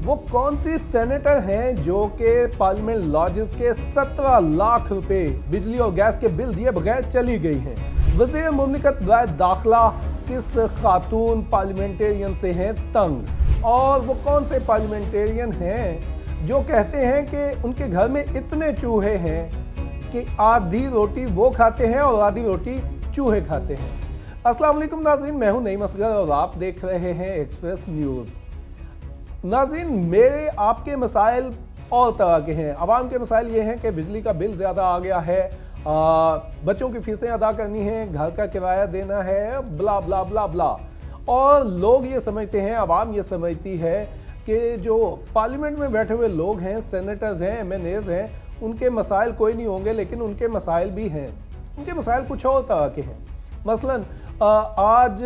वो कौन सी सेनेटर हैं जो कि पार्लियामेंट लॉजेस के 17 लाख रुपए बिजली और गैस के बिल दिए बगैर चली गई हैं? वज़ीर मुमलिकत दाखिला किस खातून पार्लियामेंटेरियन से हैं तंग? और वो कौन से पार्लियामेंटेरियन हैं जो कहते हैं कि उनके घर में इतने चूहे हैं कि आधी रोटी वो खाते हैं और आधी रोटी चूहे खाते हैं? अस्सलाम वालेकुम नाज़रीन, मैं हूं नईम असगर और आप देख रहे हैं एक्सप्रेस न्यूज़। नाज़रीन, मेरे आपके मसाइल और तरह के हैं। आवाम के मसाइल ये हैं कि बिजली का बिल ज़्यादा आ गया है, बच्चों की फ़ीसें अदा करनी है, घर का किराया देना है, ब्ला ब्ला ब्ला ब्ला। और लोग ये समझते हैं, आवाम ये समझती है कि जो पार्लियामेंट में बैठे हुए लोग हैं, सेनेटर्स हैं, MNAs हैं, उनके मसाइल कोई नहीं होंगे, लेकिन उनके मसाइल भी हैं। उनके मसाइल कुछ और तरह के हैं। मसलन आज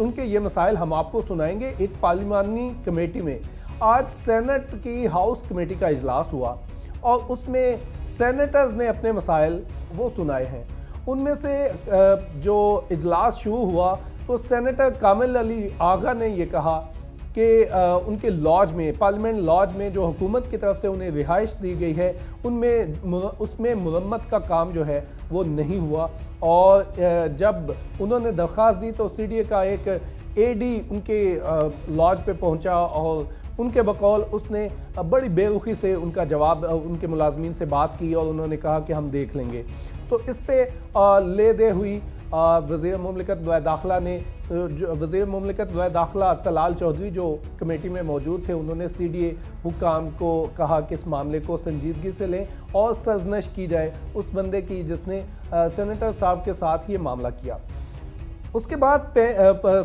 उनके ये मसाइल हम आपको सुनाएंगे। एक पार्लिमानी कमेटी में आज सेनेट की हाउस कमेटी का इजलास हुआ और उसमें सेनेटर्स ने अपने मसाइल वो सुनाए हैं। उनमें से जो इजलास शुरू हुआ तो सेनेटर कामिल अली आगा ने ये कहा कि उनके लॉज में, पार्लियामेंट लॉज में जो हुकूमत की तरफ से उन्हें रिहाइश दी गई है उसमें मुरम्मत का काम जो है वो नहीं हुआ। और जब उन्होंने दरख्वास्त दी तो CDA का एक AD उनके लॉज पे पहुंचा और उनके बकौल उसने बड़ी बेरुखी से उनका जवाब, उनके मुलाजमीन से बात की और उन्होंने कहा कि हम देख लेंगे। तो इस पर ले दे हुई वज़ीर मुमलिकत दाखिला ने, वज़ीर मुमलिकत दाखिला तलाल चौधरी जो कमेटी में मौजूद थे, उन्होंने CDA हुक्काम को कहा कि इस मामले को संजीदगी से लें और सरजनश की जाए उस बंदे की जिसने सेनेटर साहब के साथ ये मामला किया। उसके बाद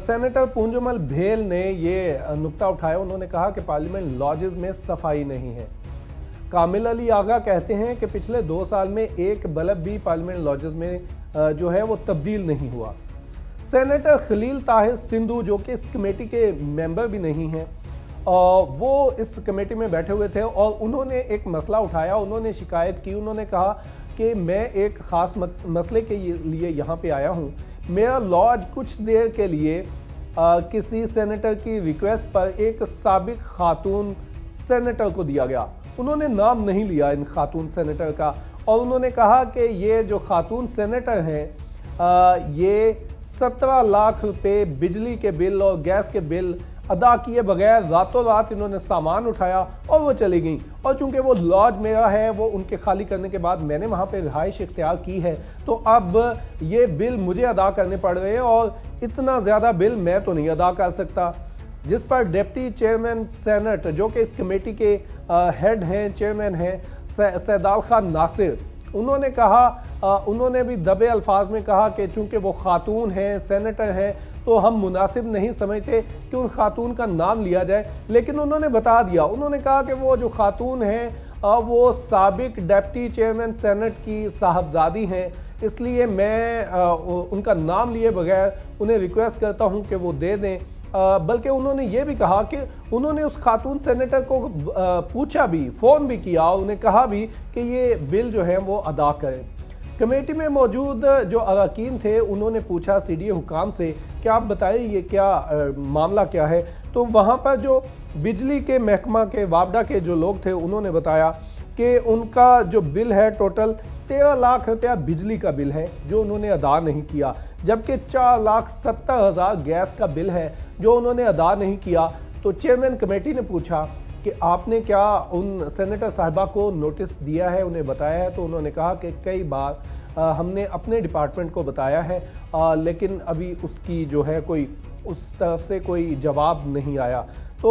सेनेटर पूंजमल भेल ने ये नुक्ता उठाया। उन्होंने कहा कि पार्लियामेंट लॉजेस में सफाई नहीं है। कामिल अली आगा कहते हैं कि पिछले 2 साल में एक बल्ब भी पार्लियामेंट लॉजेस में जो है वो तब्दील नहीं हुआ। सेनेटर खलील ताहिर सिंधु जो कि इस कमेटी के मेंबर भी नहीं हैं, वो इस कमेटी में बैठे हुए थे और उन्होंने एक मसला उठाया, उन्होंने शिकायत की। उन्होंने कहा कि मैं एक ख़ास मसले के लिए यहाँ पे आया हूँ। मेरा लॉज कुछ देर के लिए किसी सेनेटर की रिक्वेस्ट पर एक साबिक खातून सेनेटर को दिया गया। उन्होंने नाम नहीं लिया इन खातून सेनेटर का और उन्होंने कहा कि ये जो खातून सेनेटर हैं ये 17 लाख रुपए बिजली के बिल और गैस के बिल अदा किए बगैर रातों रात इन्होंने सामान उठाया और वो चली गई। और चूंकि वो लॉज मेरा है, वो उनके खाली करने के बाद मैंने वहाँ पे रिहाइश इख्तियार की है, तो अब ये बिल मुझे अदा करने पड़ रहे हैं और इतना ज़्यादा बिल मैं तो नहीं अदा कर सकता। जिस पर डिप्टी चेयरमैन सेनेट जो कि इस कमेटी के हेड हैं, चेयरमैन हैं, सैदाल खान नासिर, उन्होंने कहा, उन्होंने भी दबे अल्फाज में कहा कि चूंकि वो खातून हैं, सेनेटर हैं, तो हम मुनासिब नहीं समझते कि उन खातून का नाम लिया जाए। लेकिन उन्होंने बता दिया, उन्होंने कहा कि वो जो खातून हैं वो साबिक डिप्टी चेयरमैन सेनेट की साहबजादी हैं, इसलिए मैं उनका नाम लिए बगैर उन्हें रिक्वेस्ट करता हूं कि वो दे दें। बल्कि उन्होंने ये भी कहा कि उन्होंने उस खातून सेनेटर को पूछा भी, फ़ोन भी किया और उन्हें कहा भी कि ये बिल जो है वो अदा करें। कमेटी में मौजूद जो अरकान थे उन्होंने पूछा CDA हुकाम से कि आप बताइए ये क्या मामला क्या है। तो वहाँ पर जो बिजली के महकमा के वापडा के जो लोग थे उन्होंने बताया कि उनका जो बिल है टोटल 13 लाख रुपया बिजली का बिल है जो उन्होंने अदा नहीं किया, जबकि 4,70,000 गैस का बिल है जो उन्होंने अदा नहीं किया। तो चेयरमैन कमेटी ने पूछा कि आपने क्या उन सेनेटर साहिबा को नोटिस दिया है, उन्हें बताया है? तो उन्होंने कहा कि कई बार हमने अपने डिपार्टमेंट को बताया है, लेकिन अभी उसकी जो है कोई उस तरफ से कोई जवाब नहीं आया। तो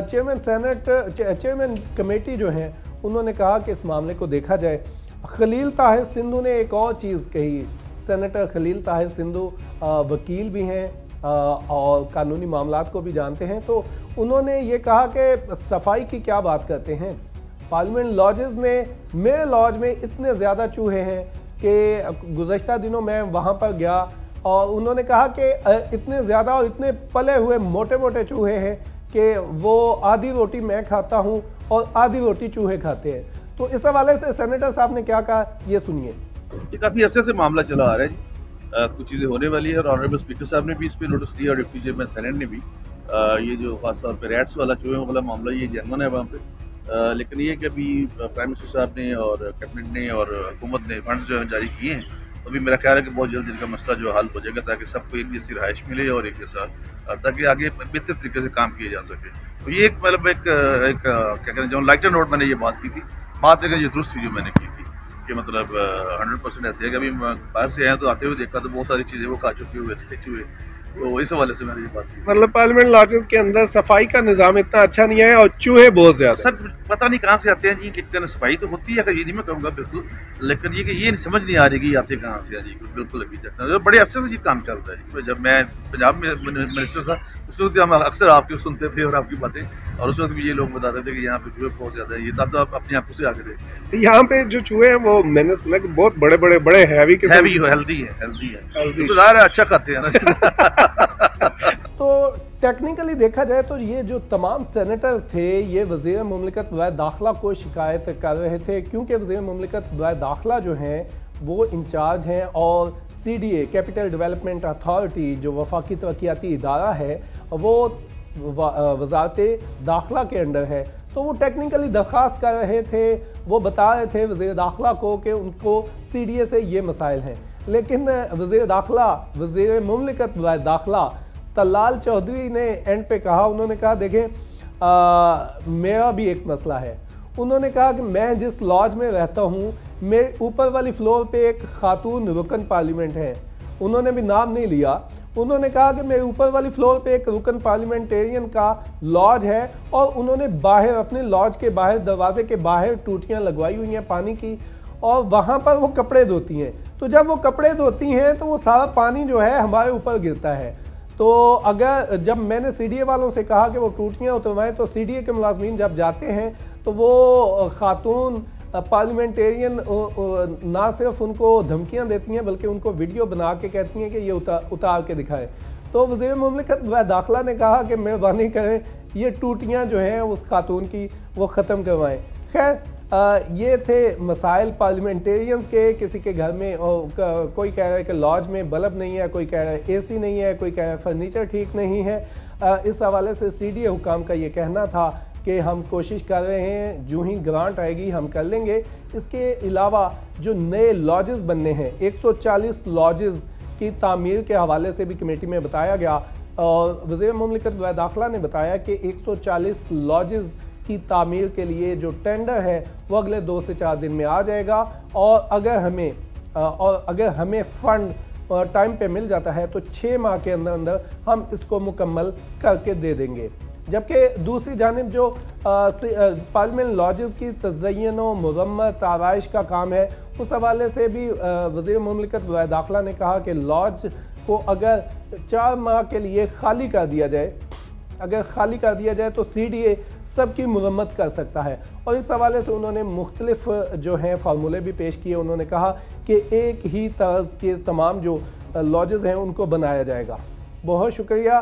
चेयरमैन कमेटी जो है उन्होंने कहा कि इस मामले को देखा जाए। खलील ताहिर सिंधु ने एक और चीज़ कही। सेनेटर खलील ताहिर सिंधु वकील भी हैं और कानूनी मामलात को भी जानते हैं। तो उन्होंने ये कहा कि सफाई की क्या बात करते हैं, पार्लियामेंट लॉजेस में, मेरे लॉज में इतने ज़्यादा चूहे हैं कि गुज़श्ता दिनों मैं वहाँ पर गया और उन्होंने कहा कि इतने ज़्यादा और इतने पले हुए मोटे मोटे चूहे हैं कि वो आधी रोटी मैं खाता हूँ और आधी रोटी चूहे खाते हैं। तो इस हवाले से सेनेटर साहब ने क्या कहा, ये सुनिए। ये काफ़ी अरसे से मामला चला आ रहा है जी। कुछ चीज़ें होने वाली है और ऑनरेबल स्पीकर साहब ने भी इस पर नोटिस दिया और डिप्टी चेयरमैन सेनेट ने भी ये जो खास तौर पे रैट्स वाला चूहे वाला मामला ये जेन्युइन है वहाँ पे। लेकिन ये कि अभी प्राइम मिनिस्टर साहब ने और कैबिनेट ने और हुकूमत ने फंड्स जो है जारी किए हैं, तो अभी मेरा ख्याल है कि बहुत जल्द इनका मसला जो हल हो जाएगा, ताकि सबको एक जैसी रहाइश मिले और एक जैसा, ताकि आगे बेहतर तरीके से काम किया जा सके। तो ये एक मतलब एक क्या कहते हैं, जो लाइटर नोट मैंने ये बात की थी, बात लेकिन ये दुरुस्त थी जो मैंने की थी कि मतलब 100% ऐसे है कि अभी बाहर से आए तो आते हुए देखा तो बहुत सारी चीज़ें वो खा चुके हुए थे हुए, तो इस हवाले से मैंने ये बात की। मतलब पार्लियामेंट लॉजेस के अंदर सफाई का निज़ाम इतना अच्छा नहीं है और चूहे बहुत ज्यादा। सर पता नहीं कहाँ से आते हैं जी, लेकिन सफाई तो होती है, अगर ये नहीं मैं कहूँगा बिल्कुल, लेकिन ये कि ये समझ नहीं आ रही कि ये आते कहाँ से हैं जी, बिल्कुल अभी तक बड़े अफसर से ये काम चल रहा है। जब मैं पंजाब में मिनिस्टर था उस वक्त हम अक्सर आपके सुनते थे और आपकी बातें, और उस वक्त भी ये लोग बताते थे कि यहाँ पे चूहे बहुत ज़्यादा है। ये तब तो आप अपनी आंखों से आगे देखते हैं। यहाँ पे जो चूहे हैं वो मैंने सुना कि बहुत बड़े बड़े बड़े हैवी हेल्दी है तो ज़ाहिर है अच्छा खाते हैं ना। तो टेक्निकली देखा जाए तो ये जो तमाम सेनेटर्स थे ये वज़ीर मुमलिकत व दाखिला को शिकायत कर रहे थे, क्योंकि वज़ीर मुमलिकत व दाखिला जो हैं वो इंचार्ज हैं और CDA कैपिटल डेवलपमेंट अथॉरिटी जो वफाकी तरक्याती इदारा है वो वजारत दाखिला के अंडर है। तो वो टेक्निकली दरख्वास्त कर रहे थे, वो बता रहे थे वज़ीर दाखिला को कि उनको CDA से ये मसाइल हैं, लेकिन वज़ीर दाखिला वज़ीर मुमलिकत व दाखिला तलाल चौधरी ने एंड पे कहा, उन्होंने कहा देखें मेरा भी एक मसला है। उन्होंने कहा कि मैं जिस लॉज में रहता हूँ मेरे ऊपर वाली फ्लोर पे एक खातून रुकन पार्लियामेंट है, उन्होंने भी नाम नहीं लिया। उन्होंने कहा कि मेरे ऊपर वाली फ्लोर पे एक रुकन पार्लियामेंटेरियन का लॉज है और उन्होंने बाहर अपने लॉज के बाहर दरवाजे के बाहर टूटियाँ लगवाई हुई हैं पानी की, और वहाँ पर वो कपड़े धोती हैं। तो जब वो कपड़े धोती हैं तो वो सारा पानी जो है हमारे ऊपर गिरता है। तो अगर जब मैंने CDA वालों से कहा कि वो टूटियाँ उतरवाएं, तो CDA के मुलाजमीन जब जाते हैं तो वो खातून पार्लियामेंटेरियन ना सिर्फ उनको धमकियाँ देती हैं बल्कि उनको वीडियो बना के कहती हैं कि ये उतार के दिखाएं। तो वज़ीर मुमलिकत व दाखिला ने कहा कि मेहरबानी करें ये टूटियाँ जो हैं उस खातून की वो ख़त्म करवाएं। खैर ये थे मसाइल पार्लियामेंटेरियंस के। किसी के घर में कोई कह रहा है कि लॉज में बल्ब नहीं है, कोई कह रहा है AC नहीं है, कोई कह रहा है फर्नीचर ठीक नहीं है। इस हवाले से CDA हुकाम का ये कहना था कि हम कोशिश कर रहे हैं, जो ही ग्रांट आएगी हम कर लेंगे। इसके अलावा जो नए लॉजेस बनने हैं 140 लॉजेस की तामीर के हवाले से भी कमेटी में बताया गया, और वज़ीर मुमलिकत व दाखिला ने बताया कि 140 लॉजेस की तामीर के लिए जो टेंडर है वो अगले 2 से 4 दिन में आ जाएगा, और अगर हमें फ़ंड टाइम पे मिल जाता है तो 6 माह के अंदर अंदर हम इसको मुकम्मल करके दे देंगे। जबकि दूसरी जानिब जो पार्लियामेंट लॉजेस की तज़य्युन व मुरम्मत आराइश का काम है, उस हवाले से भी वज़ीर मुमलिकत व दाखिला ने कहा कि लॉज को अगर 4 माह के लिए खाली कर दिया जाए, तो CDA सबकी मुरम्मत कर सकता है। और इस हवाले से उन्होंने मुख्तलिफ जो हैं फार्मूले भी पेश किए। उन्होंने कहा कि एक ही तर्ज के तमाम जो लॉजेस हैं उनको बनाया जाएगा। बहुत शुक्रिया।